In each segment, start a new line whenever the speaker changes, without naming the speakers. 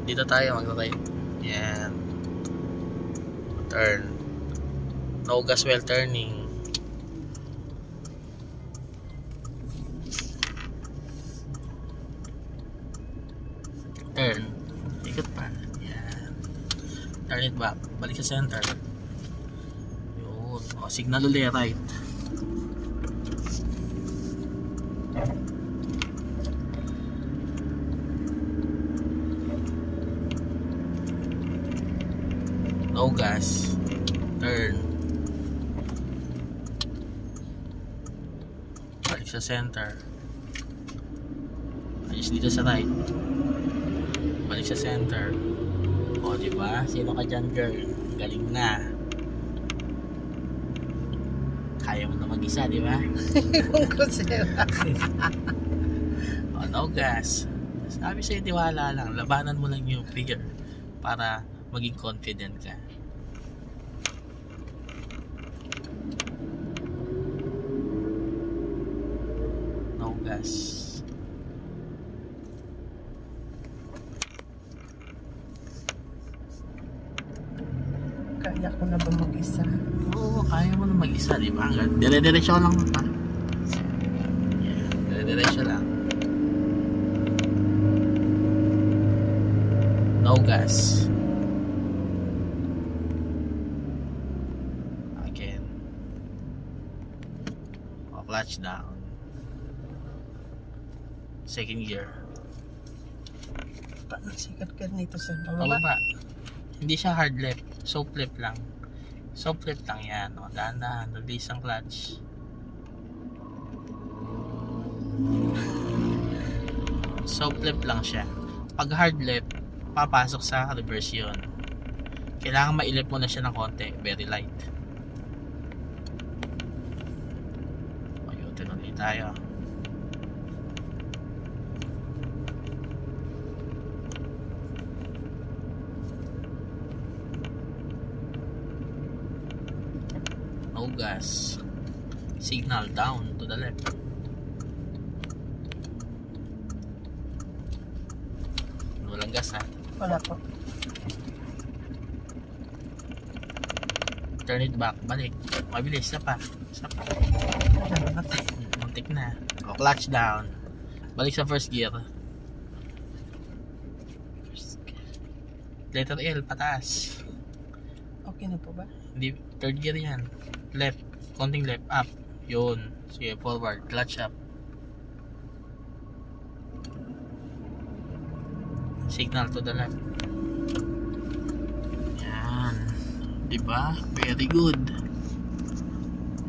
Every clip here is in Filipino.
Dito tayo mag-right. Yan. Turn. No gas while turning. Turn. Ikot pa. Yan. Turn it back. Balik sa center. Yun. O, signal ulit right. No gas. Turn. Balik sa center. Ayos dito sa right. Balik sa center. O, diba? Sino ka dyan, girl? Galing na. Kaya mo na mag-isa, diba? O, no gas. Sabi sa'yo, tiwala lang. Labanan mo lang yung figure para maging confident ka. No gas.
Kaya ko na ba mag-isa?
Oo, kaya mo na mag-isa, di ba? Dire-diretso lang pa. Yan, dire-diretso lang. No gas. Again. O, clutch down. Second gear.
Paano sikat ka nito sa
Baba.
baba?
Hindi siya hard left. Soft left lang. Soft left lang yan. O, dahan-dahan. Release ang clutch. Soft left lang siya. Pag hard left, papasok sa reverse yun. Kailangan mailip mo na siya ng konti. Very light. Ayun, ulit tayo. No gas. Signal down to the left. Walang gas ha.
Wala po.
Turn it back. Balik. Mabilis. Isa pa. Isa pa. Muntik na. O, clutch down. Balik sa first gear. Letter L. Pataas.
Okay na po ba?
Hindi. Third gear yan. Left. Konting left. Up. Yun. Sige. Forward. Clutch up. Signal to the left. Yan. Diba? Very good.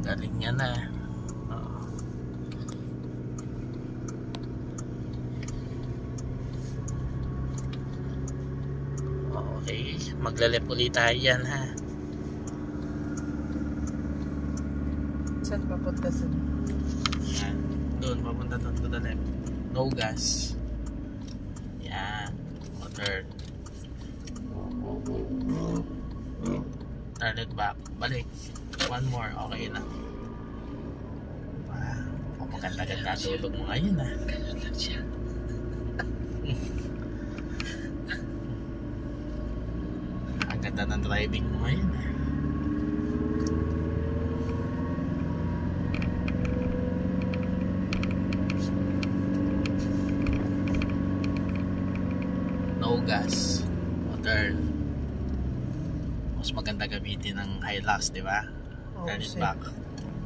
Galing niya na. Okay. Maglalep ulit tayo yan ha.
Saan papunta sa?
Yan. Doon. Papunta doon to the left. No gas. Yan. O, turn. Turn it back. Balik. One more. Okay na. Wow. Maganda-ganda tulog mo ngayon ha.
Ganun siya.
Ang ganda ng driving mo ngayon ha. No gas. O, turn. Mas maganda gamitin ng Hilux, di ba? Turn it back.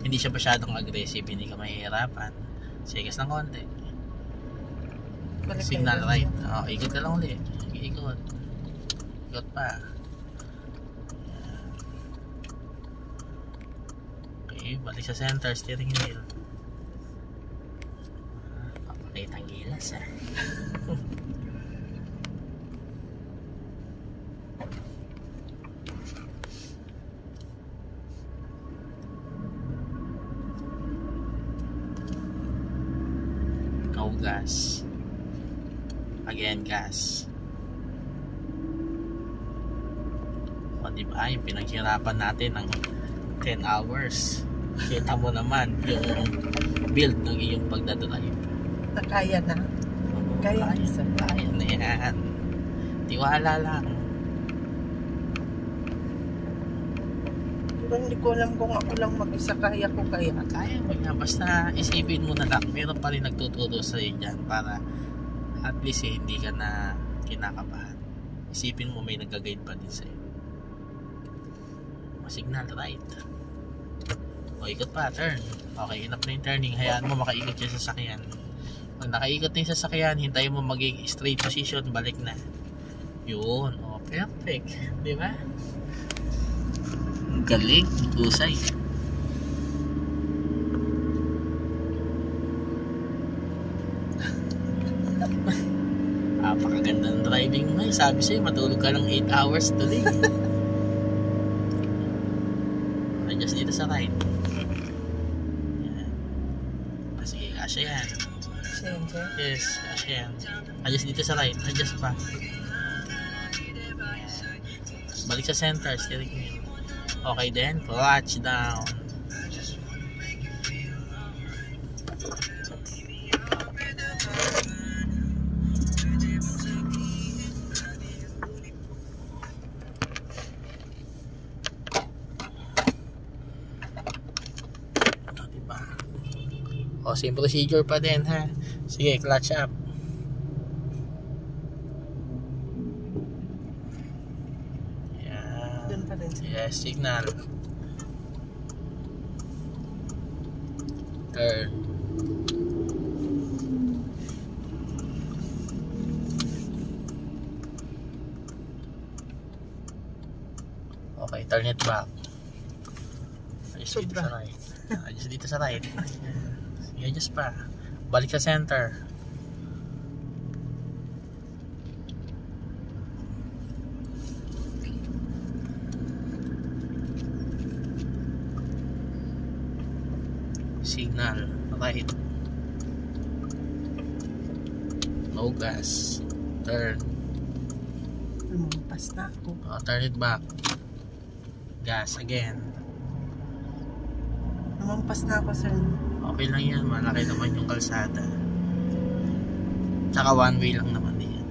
Hindi siya masyadong aggressive, hindi ka mahihirapan. Sigas ng konti. Signal right. O, ikot ka lang ulit. Ikot. Ikot pa. Okay, balik sa center, steering wheel. Papakita ang gilas ha. No gas. Again, gas. O, diba? Yung pinaghirapan natin ng 10 hours. Kita mo naman yung build ng iyong pagdadrive.
Nakaya na. Kaya isa.
Kaya na yan. Tiwala lang.
Pero hindi ko alam kung ako lang mag-isa kaya ko kaya.
Kaya mo yan. Basta isipin mo na lang. Meron pa rin nagtuturo sa'yo dyan para at least hindi ka na kinakabahan. Isipin mo may nag-guide pa din sa'yo. Signal right. O ikot pa, turn. Okay, enough na yung turning. Hayaan mo makaikot yung sasakyan. Pag nakaikot na yung sasakyan, hintayin mo maging straight position, balik na. Yun. O, perfect. Di ba? Galing. Husay. Napakaganda ng driving mo. Sabi sa'yo, matulog ka ng 8 hours today. Adjust dito sa right. Yan. Sige, kasya yan. Yes, kasya yan. Adjust dito sa right. Adjust pa. Balik sa center, steering wheel. Okay then, clutch down. O, same procedure pa din ha. Sige, clutch up. Yan.
Doon pa rin.
Yes, signal. Turn. Okay, turn it back. Adjust dito sa right. Adjust dito sa right. Adjust pa. Balik sa center. Signal. Right. No gas. Turn.
Lumampas na ako.
Turn it back. Gas again.
Lumampas na ako, sir.
Okay lang yan, malaki naman yung kalsada. Tsaka one way lang naman yan.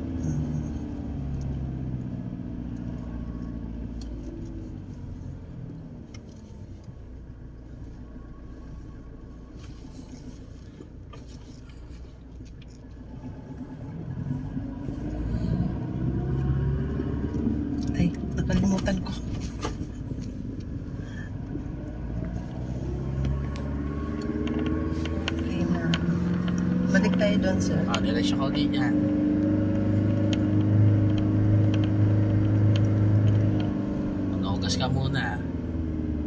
Ay, nakalimutan ko. Balik tayo doon, sir.
Diretso ka ulit yan. Mag-augas ka muna.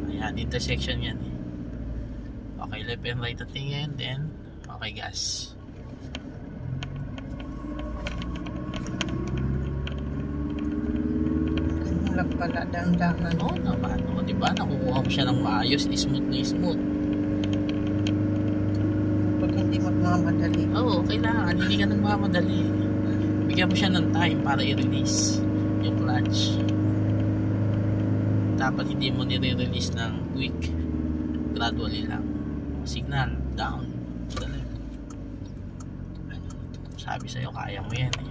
Ayan, intersection yan. Okay, left and right at tingin. Then, okay, gas.
Ganun lang pala, dahan-dahan.
Oo naman. O, diba? Nakukuha mo siya ng maayos. Smooth na smooth.
Hindi magmamadali.
Oo, kailangan. Hindi ka nagmamadali. Bigyan mo siya ng time para i-release yung clutch. Dapat hindi mo nire-release ng quick. Gradually lang. Signal, down. To the left. Sabi sa'yo, kaya mo yan eh.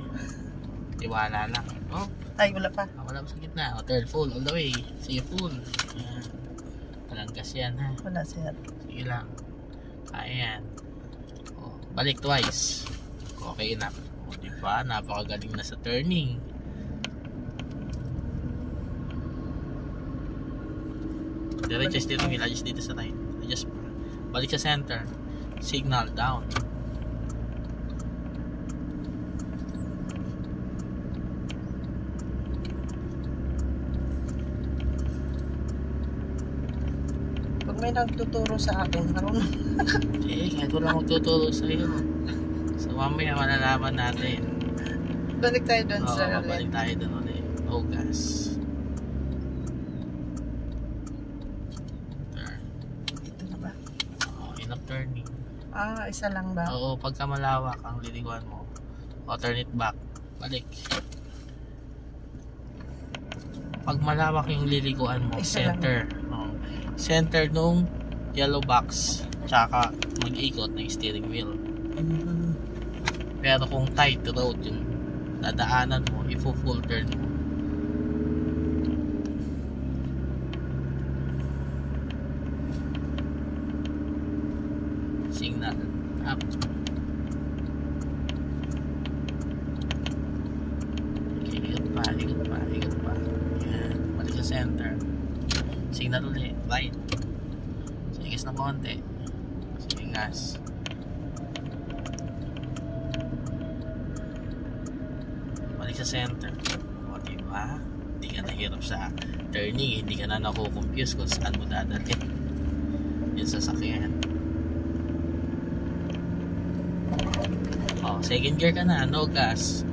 Tiwala lang. Oh,
ay, wala pa.
Wala pa sa gitna. O, third full, all the way. Sige, full. Yan. Walang gas yan ha.
Wala, sir.
Sige lang. Kaya yan. Balik twice. Okay enough. O diba? Napakagaling na sa turning. Diretso steering wheel. Adjust dito sa right. Adjust pa. Balik sa center. Signal down.
Pag may nagtuturo sa akin, marunong.
Kahit wala magtuturo sa iyo. So mamaya malalaman natin.
Balik tayo doon, sir.
Balik tayo doon ulit. No gas. Turn.
Ito na ba?
Enough turning.
Isa lang ba?
Oo, pagka malawak ang liliguan mo. Turn it back. Balik. Pag malawak yung liliguan mo, center. Center nung yellow box. Tsaka mag-ikot na yung steering wheel. Pero kung tight road yung dadaanan mo, i-full turn mo. Signal up. Okay, ikot pa. Yan, balik sa center. Signal ulit, right. Sige, gas na konti. Sige, gas. Balik sa center. O, diba? Hindi ka nahirap sa turning, hindi ka na nakukompuse kung saan mo dadalhin yung sasakyan. Second gear ka na, no gas,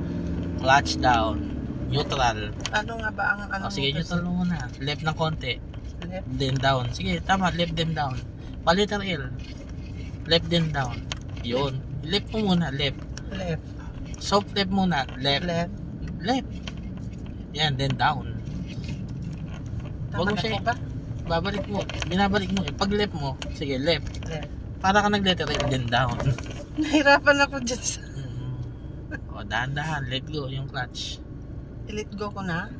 clutch down, neutral.
Ano nga ba ang ano?
Sige, neutral mo muna. Left ng konti.
Left.
Then down. Sige, tama, left then down. Palitan L. Left then down. Yun. Left mo muna, left.
Left.
Soft left muna, left.
Left.
Left. Yan, then down.
Tama na po ba?
Babalik mo. Binabalik mo. Pag left mo, sige, left.
Left.
Para ka nag-letter L, then down.
Nahirapan ako dyan sa...
O, dahan-dahan. Let go yung clutch.
I-let go ko na.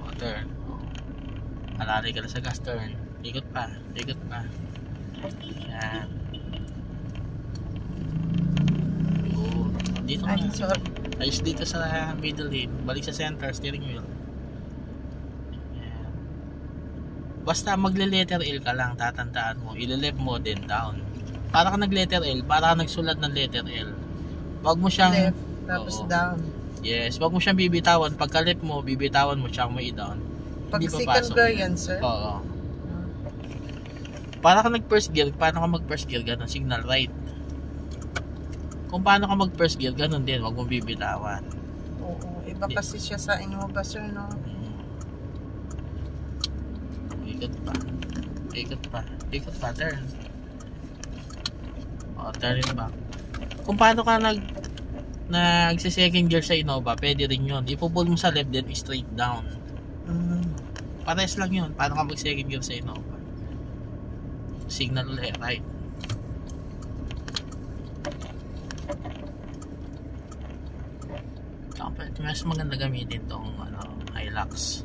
O, turn. Alari ka na sa gas, turn. Ikot pa. Yan. O, dito ka
Ay,
na.
sorry.
Ayos dito sa middle lane. Balik sa center, steering wheel. Yan. Basta magle-letter L ka lang, tatandaan mo. Ile-left mo, then down. Para ka nag-letter L, para ka nagsulat ng letter L. Wag mo siyang...
Left, tapos down.
Yes, wag mo siyang bibitawan. Pagka left mo, bibitawan mo, tsaka mo i-down.
Pag
Hindi
second
papasok.
gear yan, sir?
Oo. Para ka nag-first gear, paano ka mag-first gear, ganun, signal right. Kung paano ka mag-first gear, ganun din, wag mo bibitawan.
Oo, iba kasi siya sa Innova, sir, no?
Ikot pa, turn. O, turn it back. Kung paano ka nagsi-second gear sa Innova, pwede rin yun. Ipo-pull mo sa left, then straight down. Pares lang yun. Paano ka mag-second gear sa Innova? Signal ulit, right? Mas maganda gamitin tong Hilux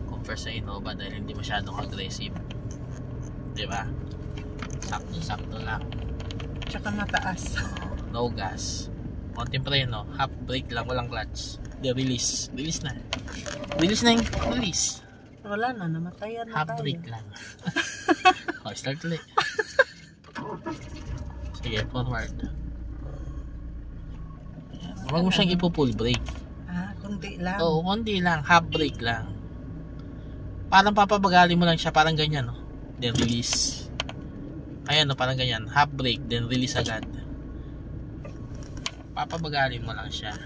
compare sa Innova dahil hindi masyadong aggressive. Diba? Sakto lang.
Tsaka mataas.
No gas. Konting preno. Half brake lang. Walang clutch. Release. Release na yung release.
Wala na. Namatayan na
Half
tayo.
brake lang. Start ulit. Sige, forward. Huwag mo siyang ipo-full brake.
Kunti lang.
Oo, konti lang. Half brake lang. Parang papabagali mo lang siya. Parang ganyan, no? Then release. Ayan, no? Parang ganyan. Half brake, then release agad. Papabagali mo lang siya.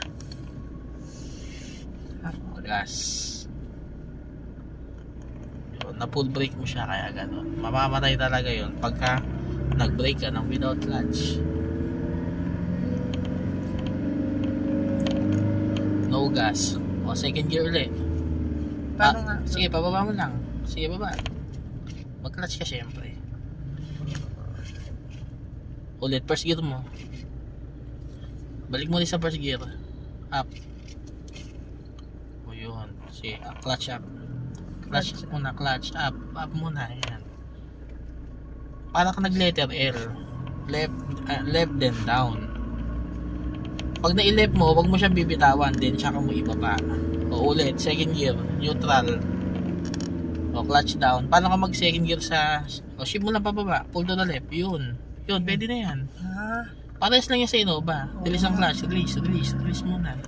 Gas. Yun, na full brake mo siya, kaya gano'n. Mamamatay talaga yun pagka nag-brake ka ng without clutch. No gas. O, second gear ulit.
Paano nga?
Sige, pababa mo lang. Sige, baba. Mag-clutch ka syempre. Ulit, first gear mo. Balik mo ulit sa first gear. Up. O, yun. Sige, clutch up. Clutch muna, clutch up. Up muna, ayan. Para ka nag-letter L. Left then down. Pag na-left mo, wag mo siyang bibitawan, then tsaka mo ibaba. O ulit, second gear, neutral. O clutch down. Paano ka mag second gear sa... O shift mo lang pababa, pull to the left. Yun, pwede na yan. Parehas lang yan sa Innova. Release ang clutch, release muna.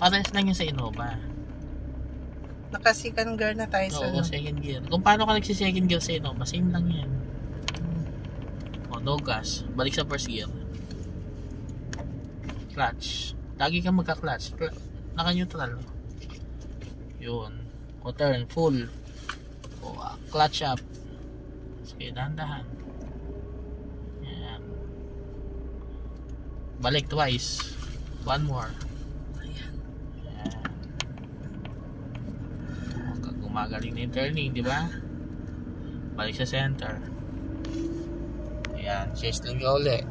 Parehas lang yan sa Innova.
Naka-second gear na tayo sa...
Oo, second gear. Kung paano ka nagsi-second gear sa Innova, same lang yan. O, no gas. Balik sa first gear. Clutch. Lagi kang magka-clutch. Naka-neutral. Yun. O turn, full. O clutch up. Sige, dahan-dahan. Yan. Balik twice. One more. Yan. Gumagaling na yung turning, di ba? Balik sa center. Ayan. Chase lang yung ulit.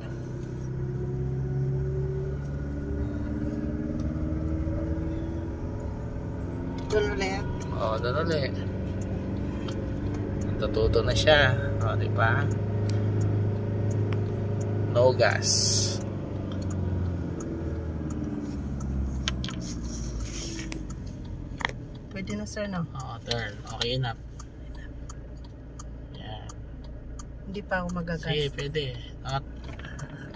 Doon ulit.
Oo, doon ulit. Natututo na siya. O, diba? No gas.
Pwede na sir, no?
Oo, turn. Okay, enough. Yan.
Hindi pa ako magagas.
Sige, pwede. Angat.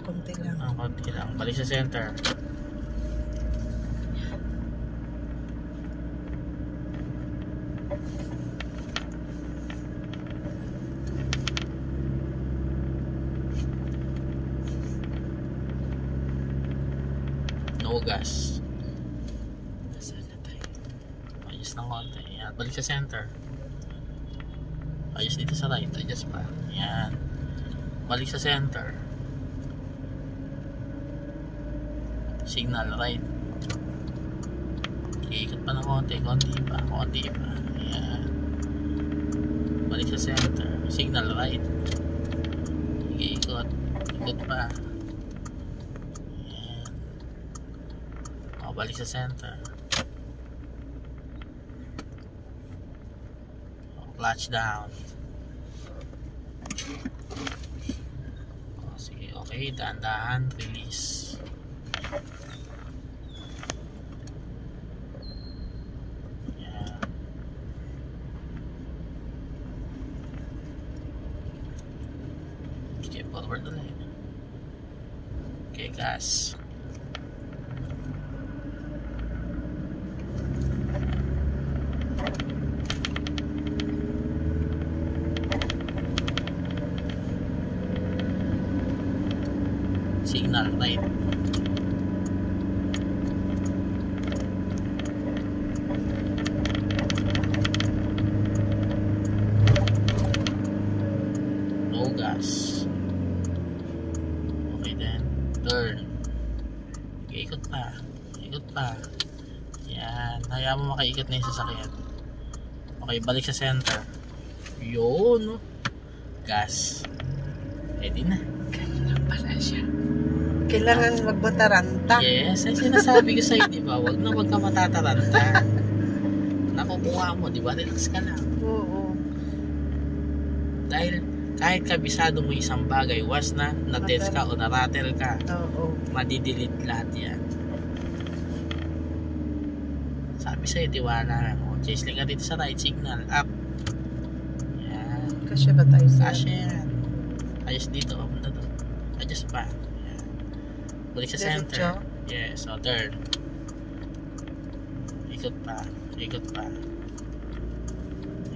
Kunti lang.
Konti lang. Balik sa center. No gas.
Nasaan na tayo?
Ayos ng konti. Yan. Balik sa center. Ayos dito sa right. Adjust pa. Yan. Balik sa center. Signal right. Iikot pa ng konti. Konti pa. Konti pa. Yan. Balik sa center. Signal right. Iikot. Ikot pa. Yan. O, balik sa center. O, clutch down. O, sige. Okay. Dahan-dahan. Release. Forward ulit. Okay, gas. Signal right. No gas. Turn. Ikot pa. Ikot pa. Yan. Hayaan mo makaikot na yung sasakyan. Okay, balik sa center. Yun. Gas. Ready na.
Ganun lang pala siya. Kailangan magmataranta.
Yes. Ay sinasabi ko sa'yo, di ba? Huwag ka matataranta. Nakukuha mo, di ba? Relax ka lang.
Oo.
Dahil kahit kabisado mo isang bagay, was na-test ka o na-rattle ka, madidelete lahat yan. Sabi sa'yo, tiwala mo. Chase lang ka dito sa right, signal, up. Yan.
Kasya ba tayo sa?
Kasya yan. Ayos dito, papunta doon. Adjust pa. Yan. Balik sa center. Yes, so turn. Ikot pa. Ikot pa.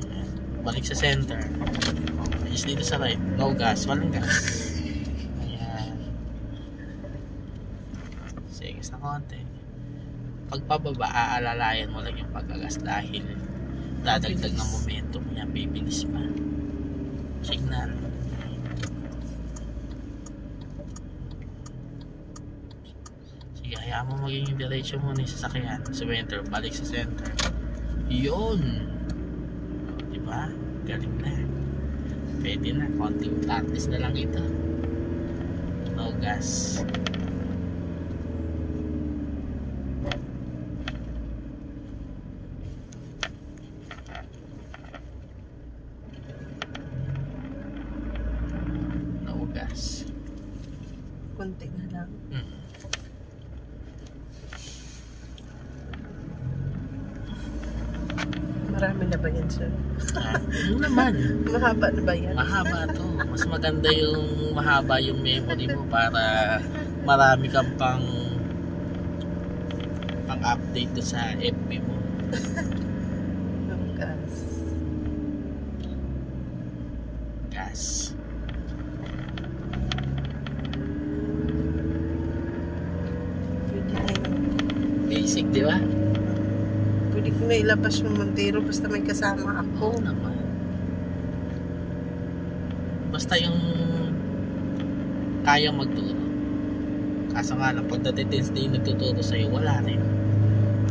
Yan. Balik sa center. Is dito sa right. No gas. Walang gas. Ayan. Sige, sa konti. Pagpababa, aalalayan mo lang yung pagkagas dahil dadagdag ng momentum niya. Bibilis pa. Signal. Sige, hayaan mo magiging diretso muna yung sasakyan. Center. Balik sa center. Yun. Diba? Galing na. Pwede na, konting practice na lang ito. No gas. No gas.
Konti na lang. Marami na ba yan, sir?
Ano naman?
Mahaba na ba yan?
Mahaba to. Mas maganda yung mahaba yung memory mo para marami kang pang-update sa FB mo.
Gas.
Gas.
Pwede na yun.
Basic, di ba?
Pwede ko na ilabas yung Montero basta may kasama ako.
Oo naman. Basta yung kayang magturo. Kaso nga lang, pag natitins na yung nagtuturo sa'yo, wala rin.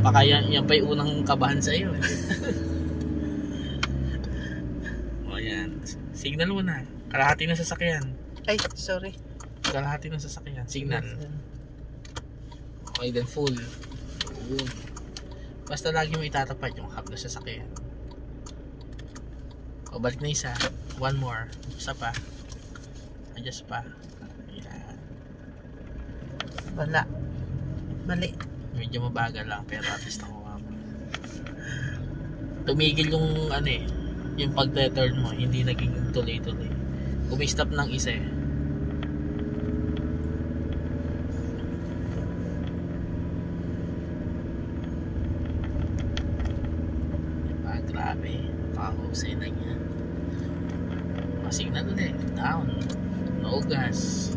Baka yan pa yung unang kabahan sa'yo. O yan. Signal mo na. Kalahati ng sasakyan.
Ay, sorry.
Kalahati ng sasakyan. Signal. Okay, then full. Basta lagi mo itatapat yung hub na sasakyan. O balik na isa. One more. Isa pa. Adjust pa. Ayan.
Wala. Mali.
Medyo mabagal lang pero at least nakuha mo. Tumigil yung ano eh, yung pag-turn mo, hindi naging tuloy-tuloy. Gumi-stop ng isa eh. Diba, grabe. Pakahusay na niya. Signal ulit. Down. No gas.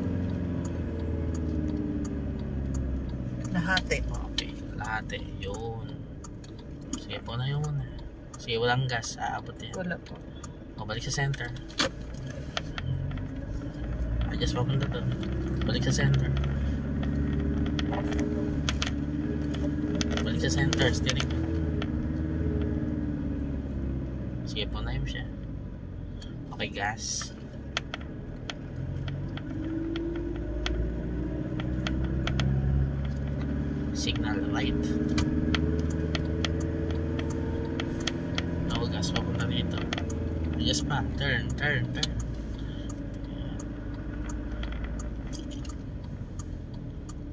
Lahati.
Okay, lahat eh. Yun. Sige po na yun. Sige, walang gas. Aabot yan.
Wala po.
O, balik sa center. Adjust papunta doon. Balik sa center. Balik sa center. Steering. Sige po na yun siya. Okay, gas. Signal right. No gas papunta dito. Adjust pa. Turn.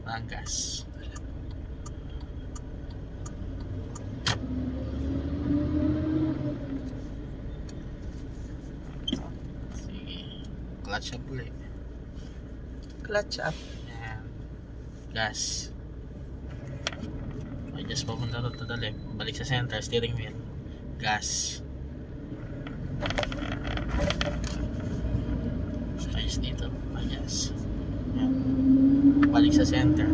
Walang gas. Sige. Clutch up ulit.
Clutch up.
Ayan. Gas. Adjust papunta to the left. Balik sa center. Steering wheel. Gas. Adjust dito. Adjust. Ayan. Balik sa center.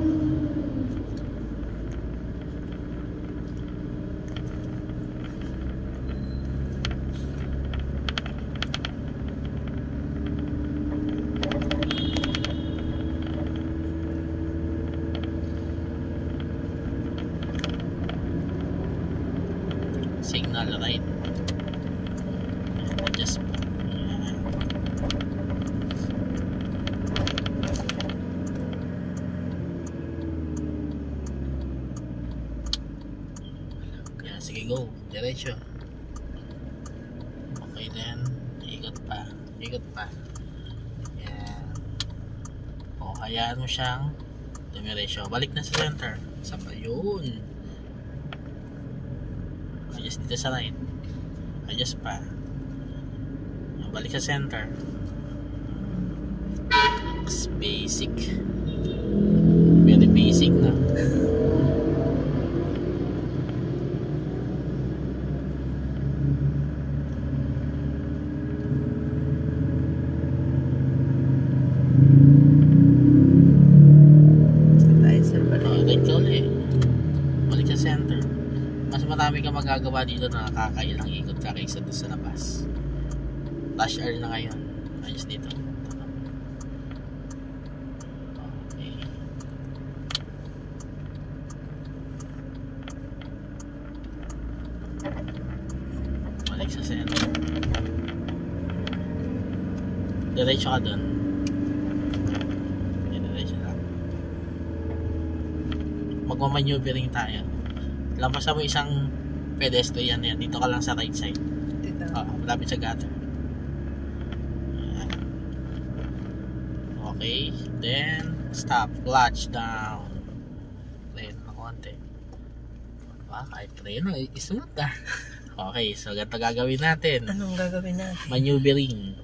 Signal right. Adjust po. Ayan. Ayan, sige go. Diretso. Okay then. Ikot pa. Ayan. O, hayaan mo siyang dumiretso. Balik na sa center. Sa pa yun. Adjust dito sa right. Adjust pa. Balik sa center. Basic. Very basic na. Right ka ulit. Balik sa center. Mas marami ka magagawa dito na kakailang ikot ka kaysa doon sa labas. Rush hour na ngayon. Ayos dito. Okay. Balik sa center. Diretso ka doon. Diretso lang. Magmamaneuvering tayo. Lampasan mo isang pedestrian yan. Dito ka lang sa right side.
Dito.
Malapit sa gutter. Okay. Then, stop. Clutch down. Play na konti. Kahit play na. Isunod na. Okay. So, ganito gagawin natin.
Anong gagawin natin?
Maneuvering.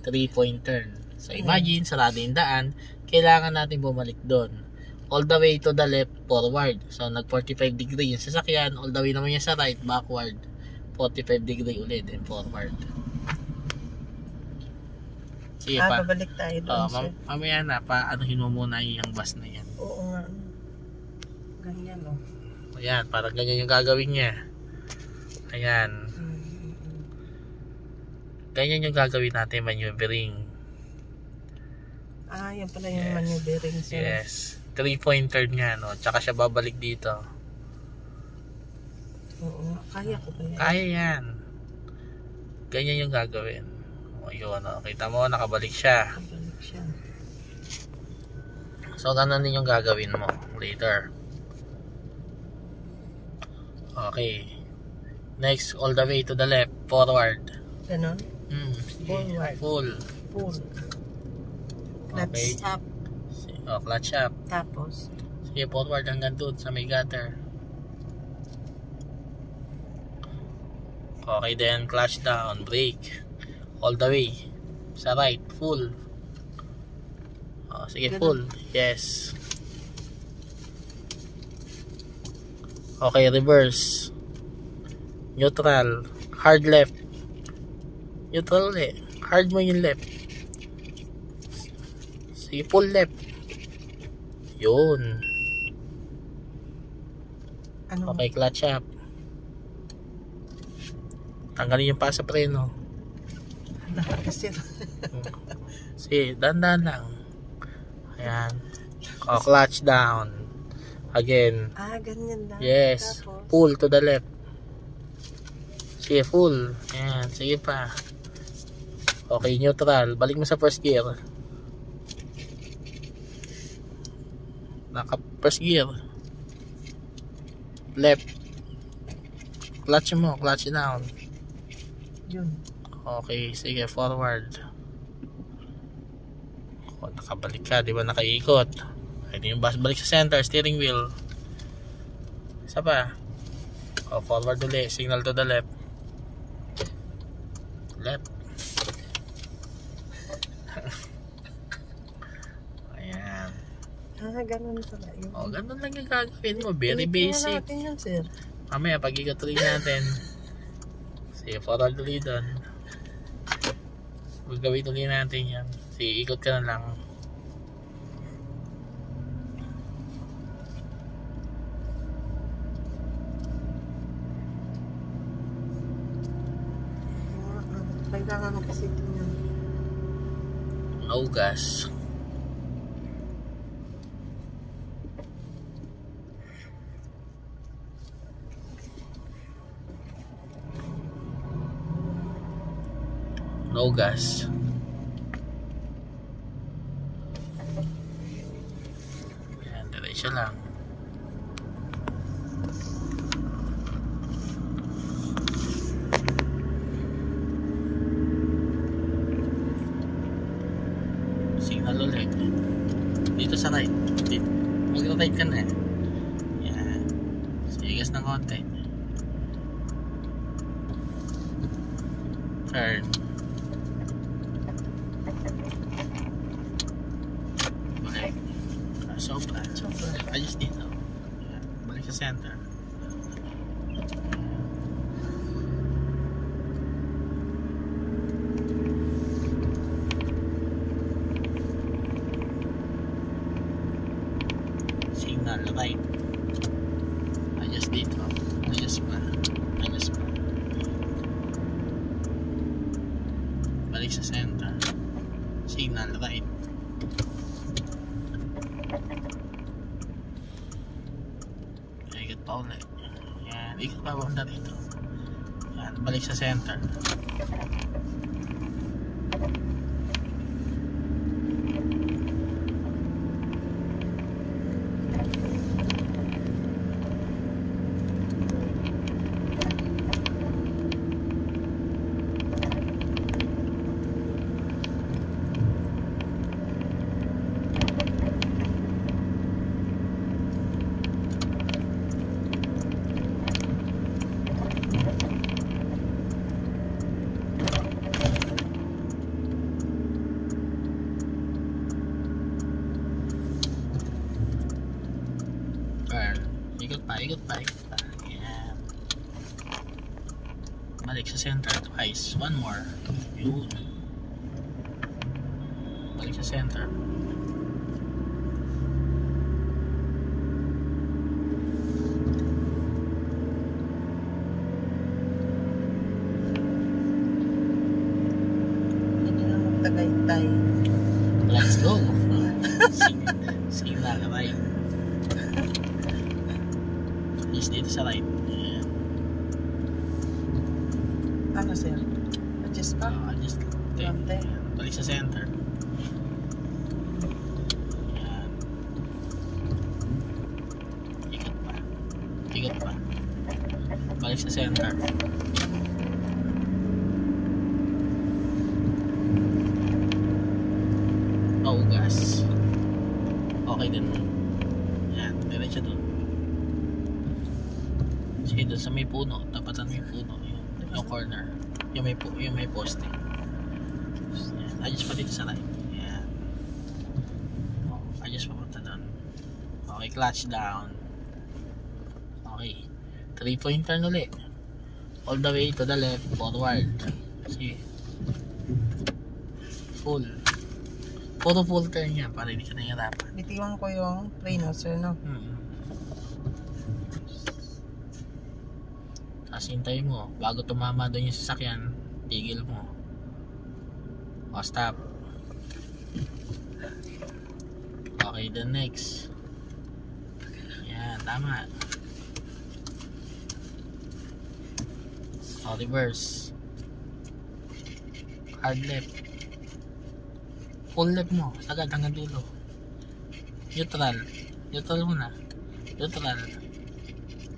3-point turn. So, imagine, sarado yung daan. Kailangan natin bumalik doon. All the way to the left, forward. So, nag 45 degree yung sasakyan. All the way naman yan sa right, backward. 45 degree ulit, then forward. Sige pa.
Babalik tayo doon.
Mamaya na, paanohin mo muna yung bus na yan.
Oo nga. Ganyan, o.
Ayan, parang ganyan yung gagawin niya. Ayan. Ganyan yung gagawin natin, maneuvering.
Yan pala yung maneuvering.
Yes. 3-point turn nga, no? Tsaka siya babalik dito.
Oo, kaya ko ba yan?
Kaya yan. Ganyan yung gagawin. O yun, no? Kita mo, nakabalik siya.
Nakabalik siya.
So, ganun din yung gagawin mo later. Okay. Next, all the way to the left, forward.
Ganon?
Forward. Full.
Clutch
Okay.
up.
Clutch up.
Tapos,
Sige, forward hanggang doon sa may gutter. Okay, then clutch down, brake. All the way. Sa right, full. Sige,
Ganun.
full. Yes. Okay, reverse. Neutral. Hard left. Neutral ulit. Hard mo yung left. Sige, full left. Yun.
ano?
Okay, clutch up. Tanggalin yung pa sa preno.
Kasi,
Sige, dandan lang. Ayan. Clutch down. Again.
ganyan lang.
Yes.
Tapos,
Pull to the left. Sige, full. Ayan. Sige pa. Okay, neutral. Balik mo sa first gear. Naka first gear. Left. Clutch mo. Clutch down.
yun.
Okay, sige, forward. Nakabalik ka, di ba nakaikot? Pwede yung balik sa center, steering wheel. Isa pa. Forward ulit, signal to the left. Left. Ayan.
Ganun pala yun.
Ganun lang yung gagawin mo. Very
Ulitin na
basic.
natin yan, sir.
Mamaya, pag-ikot ulit natin. Sige, forward ulit doon. Gagawin ulit natin yan. Sige, ikot ka na lang.
Kailangan kasi yun.
No gas. No gas. Yan, diretso lang. Signal ulit. Dito sa right. Dito. Mag-right ka na. Yan. Sigas ng konti. Turn. Balik. Sobra. Ayos dito. Yan. Balik sa center. Signal right. Adjust dito. Adjust pa. Adjust pa. Balik sa center. Signal right. Ikot pa ulit. Yan. Ikot pa banda dito. Yan. Balik sa center. Ikot pa. Yan. Balik sa center twice. One more. Yun. Balik sa center.
Hindi na magtagay-tay.
Let's go. Signal right. Just dito sa right. Ayan.
Ano, sir? Adjust pa?
Adjust.
Konti.
Balik sa center. Ayan. Ikot pa. Balik sa center. Oh, gas. Okay din. Yan, diretso dun. Sige, dun sa may puno. Tapatan may puno. Yung corner. Yung may poste. Yan. Adjust pa dito sa right. Yan. Oh, adjust pa punta dun. Okay, clutch down. Okay. 3-point turn ulit. All the way to the left, forward. Sige. Full. Puro full turn yan para hindi ka nahihirapan.
Bitiwan ko yung trainer, sir, no?
Tapos hintay mo. Bago tumama doon yung sasakyan, tigil mo. O, stop. Okay, the next. Yan, tama. O, reverse. Hard left. Full left mo, agad hanggang dulo. Neutral. Neutral muna. Neutral.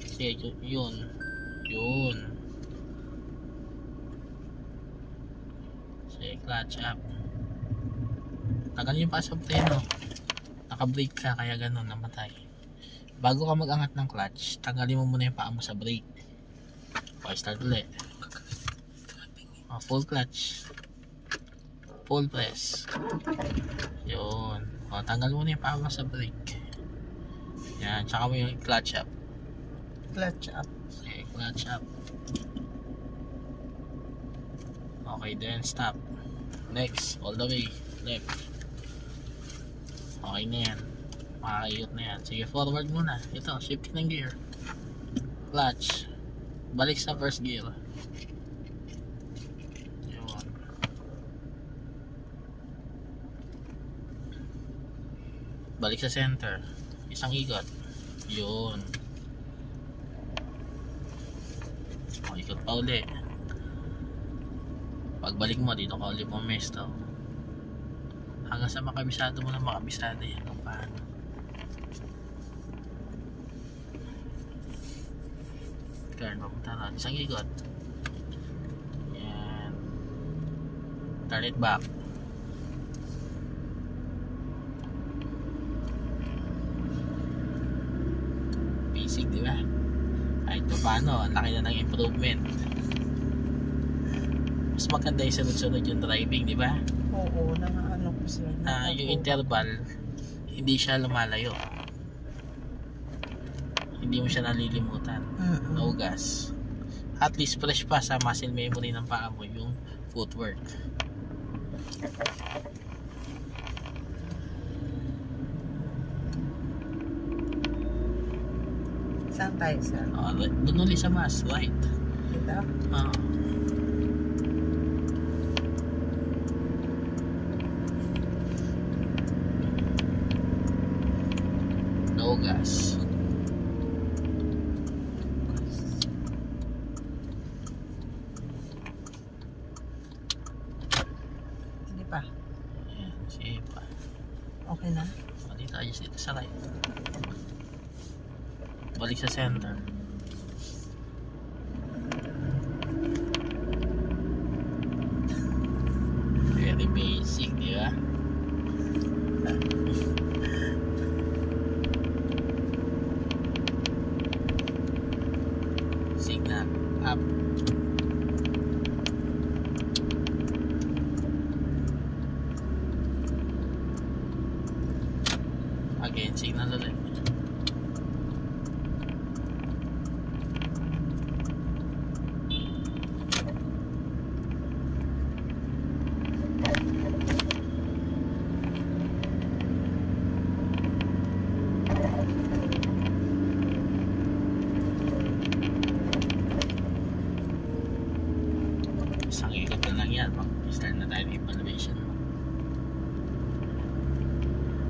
Sige, yun. Yun. Sige, clutch up. Tagal yung pa sa preno. Naka-brake ka, kaya ganun, namatay. Bago ka mag-angat ng clutch, tanggalin mo muna yung paa mo sa brake. Okay, start ulit. Full clutch. Full press. Yun. O, tanggal mo na yung paa mo sa brake. Yan. Tsaka mo yung clutch up.
Clutch up.
Okay, clutch up. Okay, then stop. Next. All the way. Left. Okay na yan. Makakayot na yan. Sige, forward muna. Ito, shifting ng gear. Clutch. Balik sa first gear. Balik sa center. Isang ikot. Yun. O, ikot pa uli. Pagbalik mo, dito ka uli pumesto. Hanggang sa makabisado mo na makabisado yan kung paano. Turn, papunta ron. Isang ikot. Yan. Turn it back. Di ba? Kahit pa paano, ang laki na ng improvement. Mas maganda yung sunod-sunod yung driving, di ba?
Oo, ano ko siya.
Yung interval, hindi siya lumalayo. Hindi mo siya nalilimutan. No gas. At least fresh pa sa muscle memory ng paa mo yung footwork.
Saan tayo, sir?
Doon ulit sa mas, right?
Dito?
No gas.
Hindi pa.
Ayan, sige pa.
Okay na?
Dito, ayos dito sa right. Balik sa center. Very basic, di ba? Signal up. Again, signal ulit. Isang ikot na lang yan. Mag-start na tayo ng evaluation mo.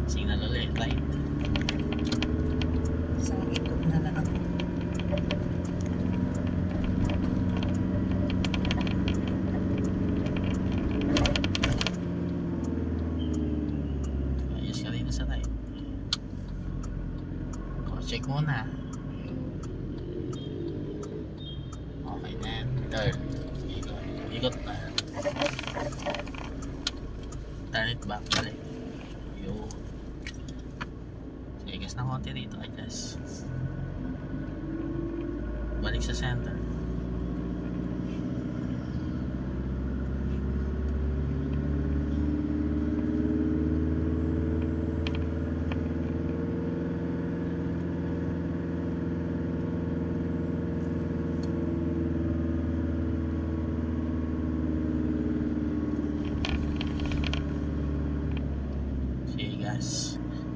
Signal ulit, right?
Isang ikot na lang. Ayos ka rin sa right. O, check muna.
Turn. Ikot pa. Turn it back. Balik. Yun. Sige, gas na konti dito. Adjust. Balik sa center.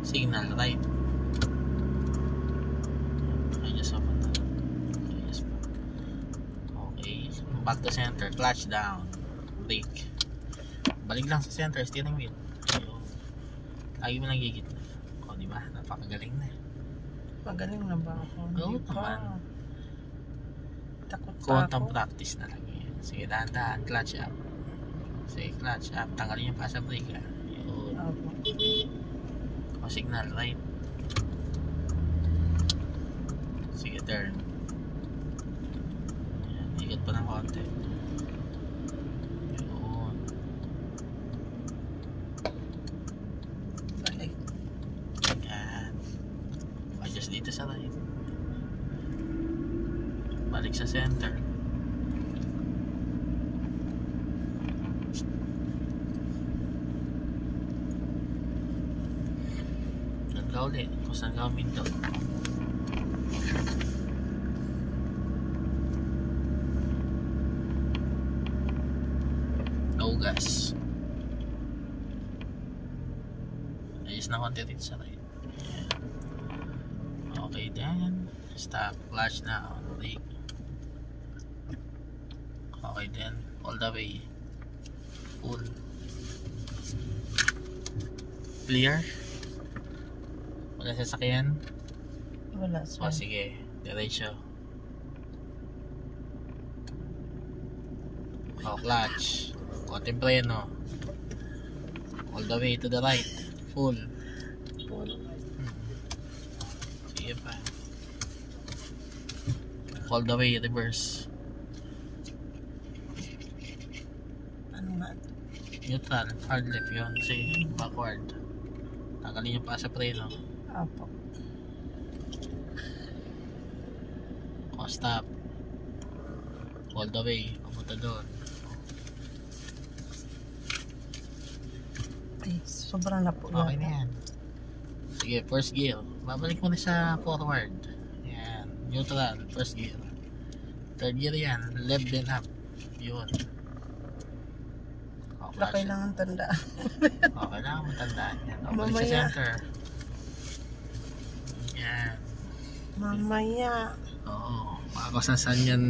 Signal right. Adjust off na. Okay. Back to center. Clutch down. Brake. Balik lang sa center. Steering wheel. Ayun. Lagi mo nagigit na. O diba? Napakagaling na.
Magaling na ba ako?
Oo naman.
Takot pa
Quantum
ako.
practice na lang yan. Sige, dahan-dahan. Clutch up. Sige, clutch up. Tanggalin yung pasa brake ha. Ayun.
Opo.
O signal right. Sige, turn. Ayan, ikot pa ng konti. Ayun.
Balik.
Ayan. Adjust dito sa right. Balik sa center. Nagka ulit kung saan ka window. No gas. Ayos na konti dito sa right. Ayan. Okay then. Stop. Clutch na on brake. Okay then. All the way. Full. Clear? Wala sasakyan?
Wala sir.
O sige, diretso. O clutch. Konting preno. All the way to the right. Full. Sige pa. All the way reverse.
Ano nga?
Neutral. Hard left yun. Sige, backward. Tanggalin yung pa sa preno.
Opo.
O stop. All the way. Papunta doon.
Ay, sobrang na po
Okay na yan. Sige, first gear. Babalik mo na sa forward. Yan. Neutral. First gear. Third gear yan. Left then up. Yun. O,
Wala kailangan tandaan.
O, kailangan mo tandaan yan. O, balik sa
Mamaya.
center. Yan.
Mamaya.
Oo. Makakusasan yan.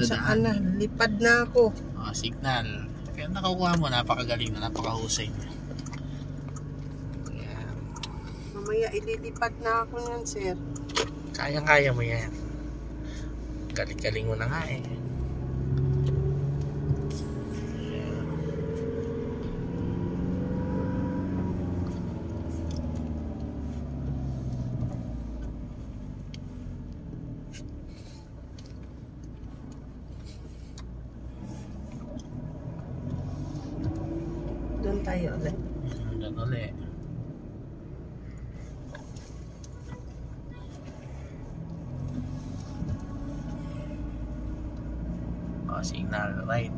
Saan na? Lipad na ako.
O, signal. Kaya nakukuha mo. Napakagaling na. Napakahusay mo. Yan.
Mamaya ililipad na ako yan sir.
Kayang-kaya mo yan. Galing-galing mo na nga eh.
Doon tayo ulit.
Doon ulit. O, signal right.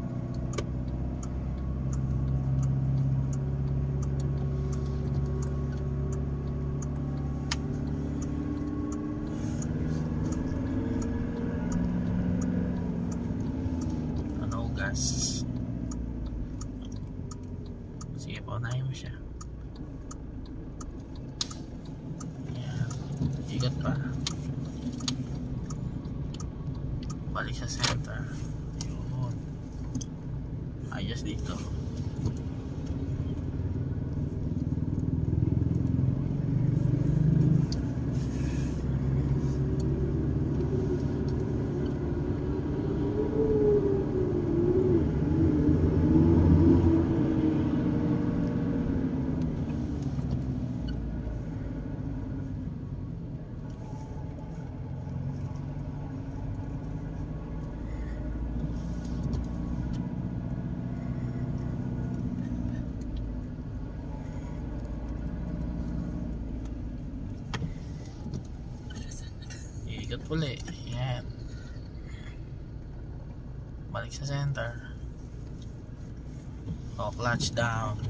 Ano gas? Sige, paunahin mo siya. Ayan. Ikot pa. Balik sa center. Yun. Ayos dito. ikot uli. Yan. Balik sa center. O, clutch down.